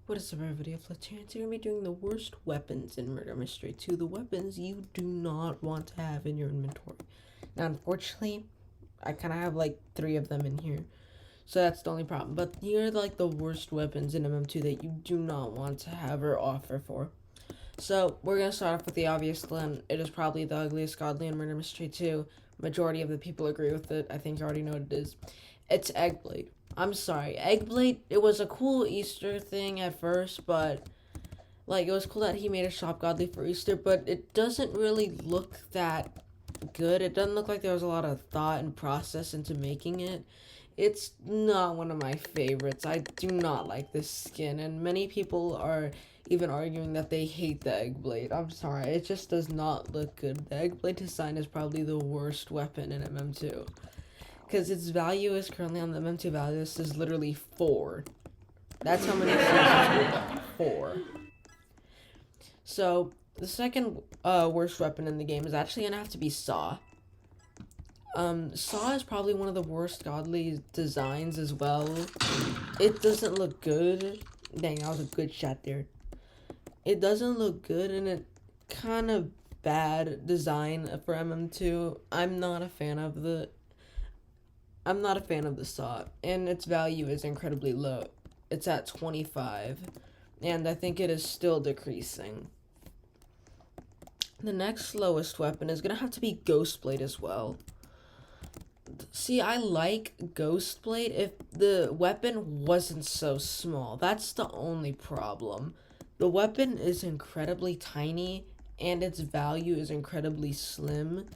What is up, everybody? Today we're going to be doing the worst weapons in Murder Mystery 2. The weapons you do not want to have in your inventory. Now, unfortunately, I kind of have like 3 of them in here. So that's the only problem. But here are like the worst weapons in MM2 that you do not want to have or offer for. So we're going to start off with the obvious one. It is probably the ugliest Godly in Murder Mystery 2. Majority of the people agree with it. I think you already know what it is. It's eggblade. I'm sorry, eggblade, it was a cool Easter thing at first, but like it was cool that he made a shop godly for Easter, but it doesn't really look that good. It doesn't look like there was a lot of thought and process into making it. It's not one of my favorites. I do not like this skin, and many people are even arguing that they hate the eggblade. I'm sorry, it just does not look good. The eggblade design is probably the worst weapon in MM2. Because its value is currently on the MM2 value. This is literally 4. That's how many seasons 4. So, the second worst weapon in the game is actually going to have to be Saw. Saw is probably one of the worst godly designs as well. It doesn't look good. Dang, that was a good shot there. It doesn't look good, and it kind of bad design for MM2. I'm not a fan of the saw, and its value is incredibly low. It's at 25, and I think it is still decreasing. The next lowest weapon is going to have to be Ghostblade as well. See, I like Ghostblade if the weapon wasn't so small. That's the only problem. The weapon is incredibly tiny, and its value is incredibly slim.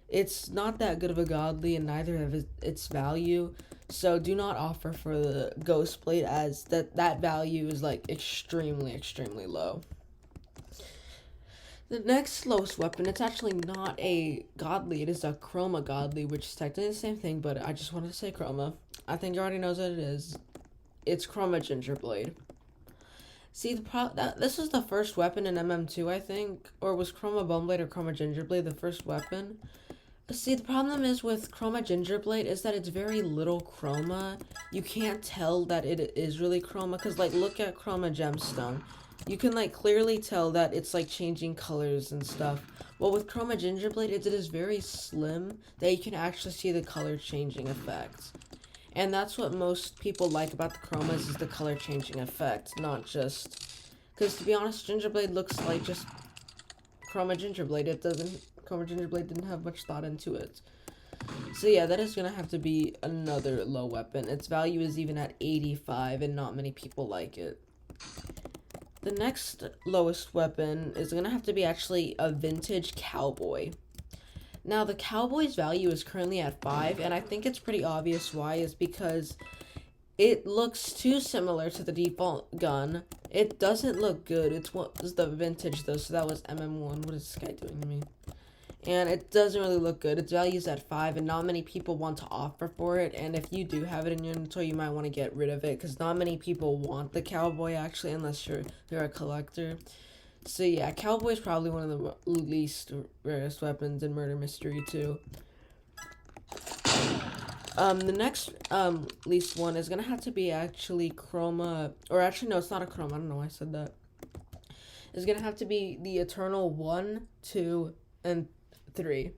It's not that good of a godly, and neither of its value. So do not offer for the Ghostblade, as that value is like extremely low. The next lowest weapon, it's actually not a godly, it is a Chroma godly, which is technically the same thing, but I just wanted to say Chroma. I think you already knows what it is. It's Chroma gingerblade. See, this is the first weapon in MM2, I think, or was Chroma boneblade or Chroma gingerblade the first weapon? See, the problem is with Chroma gingerblade is that it's very little chroma. You can't tell that it is really chroma, because like look at Chroma gemstone. You can like clearly tell that it's like changing colors and stuff. Well, with Chroma gingerblade, it is very slim that you can actually see the color changing effect. And that's what most people like about the chromas, is the color changing effect, not just... Because to be honest, gingerblade looks like just Chroma gingerblade. It doesn't... Chroma gingerblade didn't have much thought into it. So yeah, that is going to have to be another low weapon. Its value is even at 85, and not many people like it. The next lowest weapon is going to have to be actually a vintage cowboy. Now, the cowboy's value is currently at 5, and I think it's pretty obvious why, is because it looks too similar to the default gun. It doesn't look good. It's the vintage, though, so that was MM1. What is this guy doing to me? And it doesn't really look good. Its value is at 5, and not many people want to offer for it. And if you do have it in your inventory, you might want to get rid of it, because not many people want the cowboy, actually, unless you're a collector. So yeah, cowboy is probably one of the least rarest weapons in Murder Mystery 2. The next least one is gonna have to be actually Chroma, or actually no, it's not a Chroma. I don't know why I said that. It's gonna have to be the Eternal 1, 2, and 3.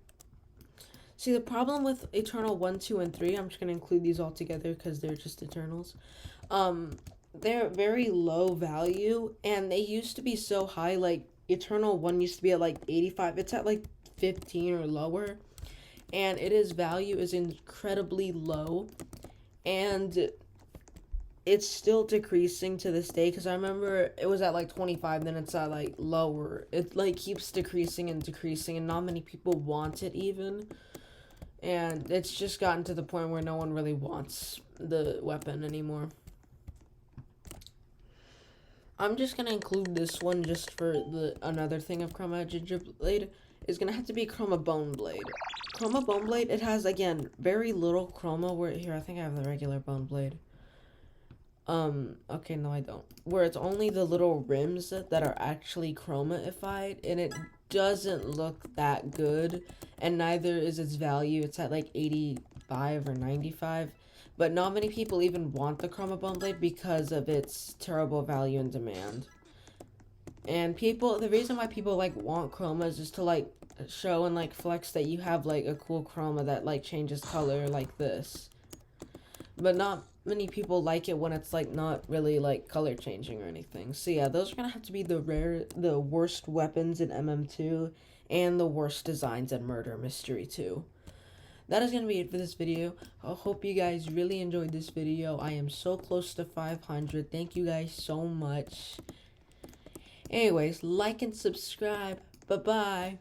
See, the problem with Eternal 1, 2, and 3, I'm just gonna include these all together because they're just Eternals. They're very low value, and they used to be so high. Like Eternal 1 used to be at like 85. It's at like 15 or lower, and its value is incredibly low, and it's still decreasing to this day, because I remember it was at like 25, then it's at like lower. It like keeps decreasing and decreasing, and not many people want it even, and it's just gotten to the point where no one really wants the weapon anymore. I'm just gonna include this one just for another thing of Chroma gingerblade is gonna have to be Chroma boneblade. Chroma boneblade, it has again very little chroma. Where here, I think I have the regular boneblade. Okay, no I don't. Where it's only the little rims that are actually chromaified, and it doesn't look that good, and neither is its value. It's at like 85 or 95. but not many people even want the Chroma boneblade because of its terrible value and demand. And the reason why people like want Chromas is to like show and like flex that you have like a cool Chroma that like changes color like this. But not many people like it when it's like not really like color changing or anything. So yeah, those are gonna have to be the worst weapons in MM2 and the worst designs in Murder Mystery 2. That is gonna be it for this video. I hope you guys really enjoyed this video. I am so close to 500. Thank you guys so much. Anyways, like and subscribe. Bye-bye.